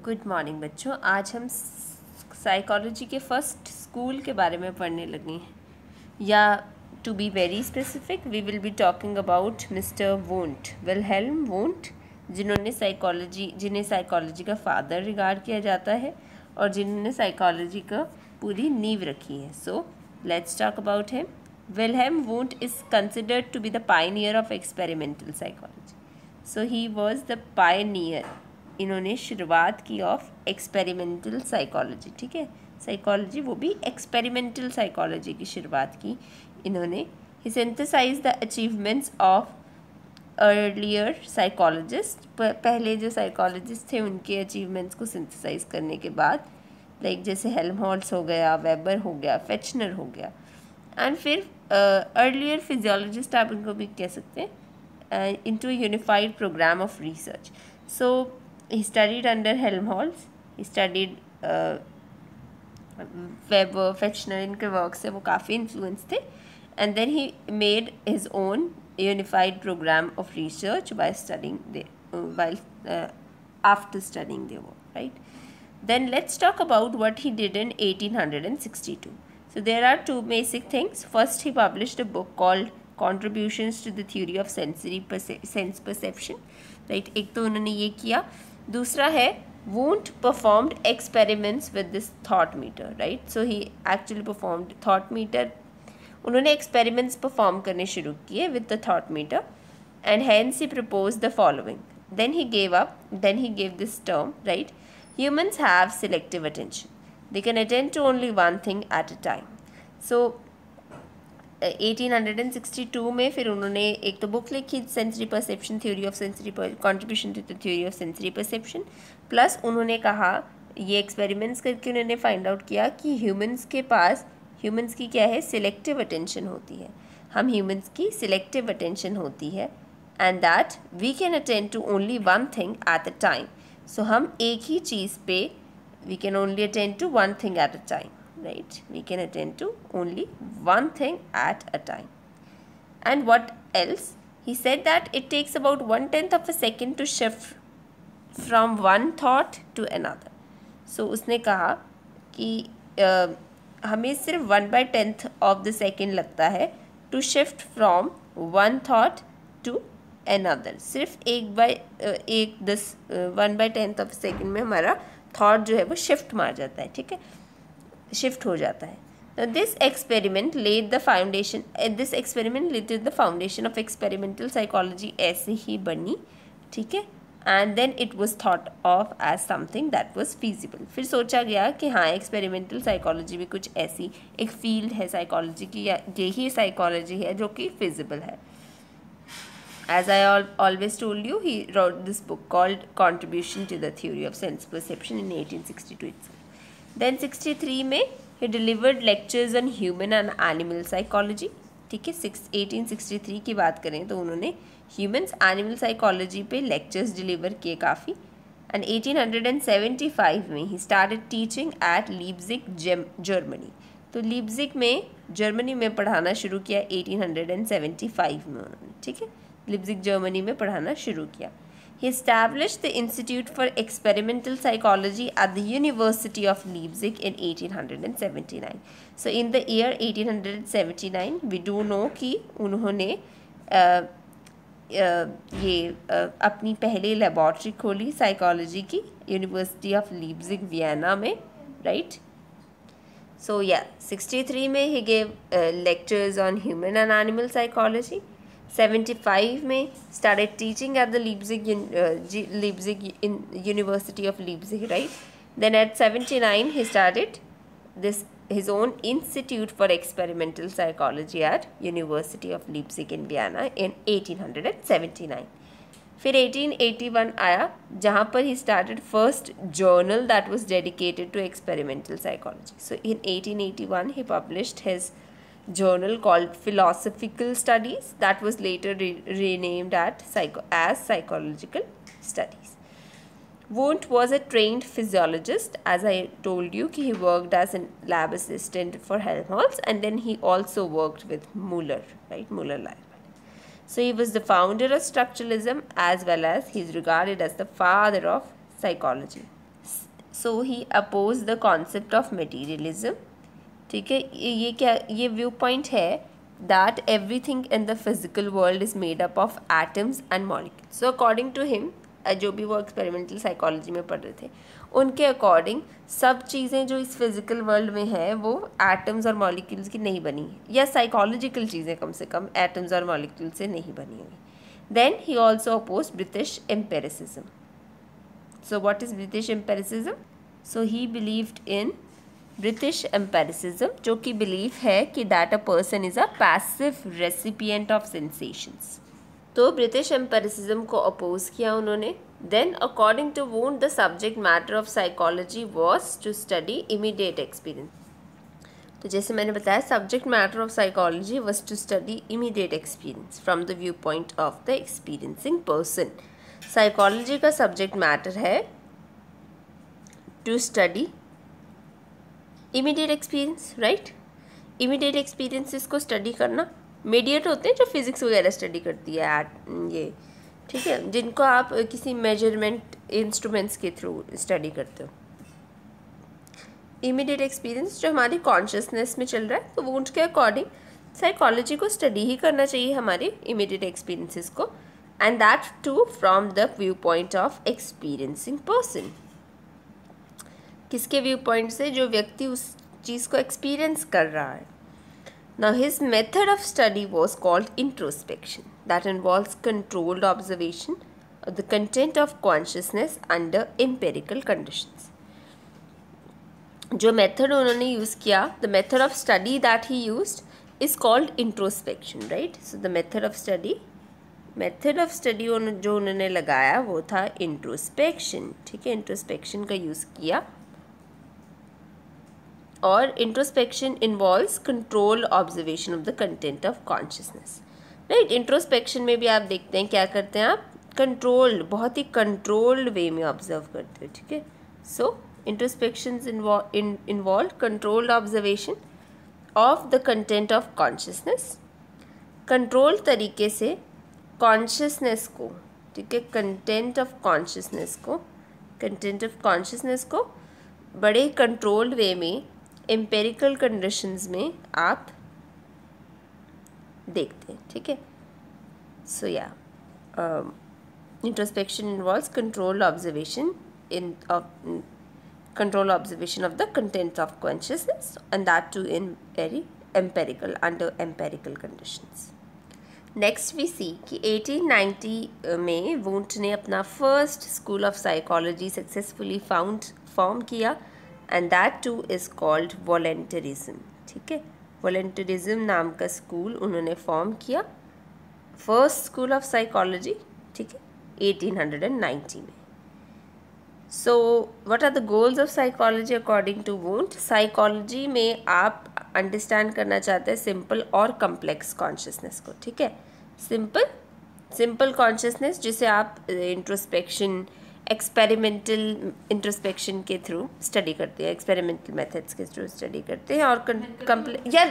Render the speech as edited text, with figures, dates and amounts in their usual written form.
Good morning बच्चों। आज हम साइकोलॉजी के फर्स्ट स्कूल के बारे में पढ़ने लगे हैं, या to be very specific we will be talking about mister Wundt, Wilhelm Wundt, जिन्हें साइकोलॉजी का फादर रिगार्ड किया जाता है और जिन्होंने साइकोलॉजी का पूरी नींव रखी है। So let's talk about him. Wilhelm Wundt is considered to be the pioneer of experimental psychology. So he was the pioneer, इन्होंने शुरुआत की ऑफ एक्सपेरिमेंटल साइकोलॉजी। ठीक है, साइकोलॉजी वो भी एक्सपेरिमेंटल साइकोलॉजी की शुरुआत की इन्होंने। He synthesize the achievements of earlier psychologist, पहले जो साइकोलॉजिस्ट थे उनके अचीवमेंट्स को सिंथेसाइज करने के बाद, लाइक जैसे हेल्महोल्ट्ज हो गया, वेबर हो गया, फेचनर हो गया, एंड फिर अर्लियर फिजियोलॉजिस्ट आप इनको भी कह सकते हैं, into unified programme of research. So he studied under Helmholtz, he studied Weber, Fechner, इनके वर्क से वो काफ़ी इन्फ्लुएंस थे, and then he made his own unified program of research by studying after studying their work, right? Then let's talk about what he did in 1862. So there are two basic things. First, he published a book called Contributions to the Theory of Sense Perception, right? एक तो उन्होंने ये किया, दूसरा है Wundt performed experiments with this thought meter, right? So he actually performed thought meter, उन्होंने experiments perform करने शुरू किए with the thought meter, and hence he proposed the following. Then he gave this term, right? Humans have selective attention. They can attend to only one thing at a time. So 1862 में फिर उन्होंने एक तो book लिखी, sensory perception, theory of sensory, contribution to the theory of sensory perception, plus उन्होंने कहा, ये experiments करके उन्होंने फाइंड आउट किया कि ह्यूमंस की क्या है, सिलेक्टिव अटेंशन होती है, हम ह्यूमंस की सिलेक्टिव अटेंशन होती है, and that we can attend to only one thing at a time. So हम एक ही चीज़ पे we can only attend to one thing at a time, right? We can attend to only one thing at a time. And what else? He said that it takes about 1/10 of a second to shift from one thought to another. So उसने कहा कि हमें सिर्फ 1/10 of the second लगता है to shift from one thought to another. सिर्फ 1/10 of a second में हमारा thought जो है वो shift मार जाता है, ठीक है, शिफ्ट हो जाता है। This experiment led the foundation of experimental psychology ऐसे ही बनी, ठीक है, and then it was thought of as something that was feasible. फिर सोचा गया कि हाँ, एक्सपेरिमेंटल साइकोलॉजी भी कुछ ऐसी एक फील्ड है साइकोलॉजी की, या यही साइकोलॉजी है जो कि फिजिबल है। As I always told you, he wrote this book called Contribution to the Theory of Sense Perception in 1862 itself. Then 63 में he delivered lectures on human and animal psychology, ठीक है। 1863 की बात करें तो उन्होंने ह्यूमन्स एनिमल साइकोलॉजी पे lectures deliver किए काफ़ी, एंड 1875 में ही started teaching at Leipzig Germany. तो लीप्जिग में जर्मनी में पढ़ाना शुरू किया 1875 में उन्होंने, ठीक है, लीप्जिग जर्मनी में पढ़ाना शुरू किया। He established the Institute for Experimental Psychology at the University of Leipzig in 1879. So in the year 1879 we do know कि उन्होंने अपनी पहली लेबॉर्ट्री खोली साइकोलॉजी की यूनिवर्सिटी ऑफ लीप्जिग वियना में, राइट। So yeah, 63 में he gave lectures on human and animal psychology. 75 में started teaching at the Leipzig University of Leipzig, right? Then at 79 he started his own Institute for Experimental Psychology at University of Leipzig in Vienna in 1879. फिर 1881 आया जहाँ पर he started first journal that was dedicated to experimental psychology. So in 1881 he published his journal called Philosophical Studies, that was later renamed as Psychological Studies. Wundt was a trained physiologist, as I told you, he worked as a lab assistant for Helmholtz, and then he also worked with Muller, right, Muller-Lyon. So he was the founder of structuralism, as well as he is regarded as the father of psychology. So he oppose the concept of materialism. ठीक है, ये क्या, ये view point है that everything in the physical world is made up of atoms and molecules. So according to him, जो भी वो experimental psychology में पढ़ रहे थे, उनके अकॉर्डिंग सब चीज़ें जो इस फिजिकल वर्ल्ड में है वो एटम्स और मॉलिक्यूल्स की नहीं बनी, या साइकोलॉजिकल चीज़ें कम से कम एटम्स और मॉलिक्यूल्स से नहीं बनी हुई. Then he also oppose British empiricism. So what is British empiricism? So he believed in British empiricism, जो कि बिलीव है कि that a person is a passive recipient of sensations. तो ब्रिटिश एम्पेरिसिज्म को अपोज किया उन्होंने. Then according to Wundt the subject matter of psychology was to study immediate experience. तो जैसे मैंने बताया, subject matter of psychology was to study immediate experience from the view point of the experiencing person. Psychology का subject matter है to study immediate experience, right. Immediate experiences को study करना. Mediate होते हैं जो फिज़िक्स वगैरह स्टडी करती है ये, ठीक है, जिनको आप किसी मेजरमेंट इंस्ट्रूमेंट्स के थ्रू स्टडी करते हो. इमीडिएट एक्सपीरियंस जो हमारी कॉन्शियसनेस में चल रहा है, तो वो उनके अकॉर्डिंग साइकोलॉजी को स्टडी ही करना चाहिए हमारे इमीडिएट एक्सपीरियंसेस को, and that too from the view point of experiencing person. किसके व्यू पॉइंट से? जो व्यक्ति उस चीज़ को एक्सपीरियंस कर रहा है. Now his method of study was called introspection, that involves controlled observation of the content of consciousness under empirical conditions. जो method उन्होंने use किया, the method of study that he used is called introspection, right? So the method of study जो उन्होंने लगाया वो था introspection. ठीक है, introspection का use किया. और introspection involves control observation of the content of consciousness, right. Introspection में भी आप देखते हैं क्या करते हैं आप, कंट्रोल, बहुत ही कंट्रोल्ड वे में ऑब्जर्व करते हो. ठीक है, so introspection involve controlled observation of the content of consciousness. Control तरीके से कॉन्शियसनेस को, ठीक है, कंटेंट ऑफ कॉन्शियसनेस को बड़े कंट्रोल्ड वे में एम्पेरिकल कंडीशंस में आप देखते हैं. ठीक है, सो या introspection involves control observation of the content of consciousness and that too in very empirical under empirical conditions. Next we see कि 1890 में वुंट ने अपना first school of psychology successfully form किया, and that too is called voluntarism. ठीक है, वॉलेंटरिज्म नाम का school उन्होंने फॉर्म किया, फर्स्ट स्कूल ऑफ साइकोलॉजी. ठीक है, 1890 में. So what are the goals of psychology according to Wundt? Psychology में आप अंडरस्टैंड करना चाहते हैं सिंपल और कम्प्लेक्स कॉन्शियसनेस को. ठीक है, सिंपल कॉन्शियसनेस जिसे आप इंट्रोस्पेक्शन, एक्सपेरिमेंटल इंट्रोस्पेक्शन के थ्रू स्टडी करते हैं, एक्सपेरिमेंटल मेथड्स के थ्रू स्टडी करते हैं, और या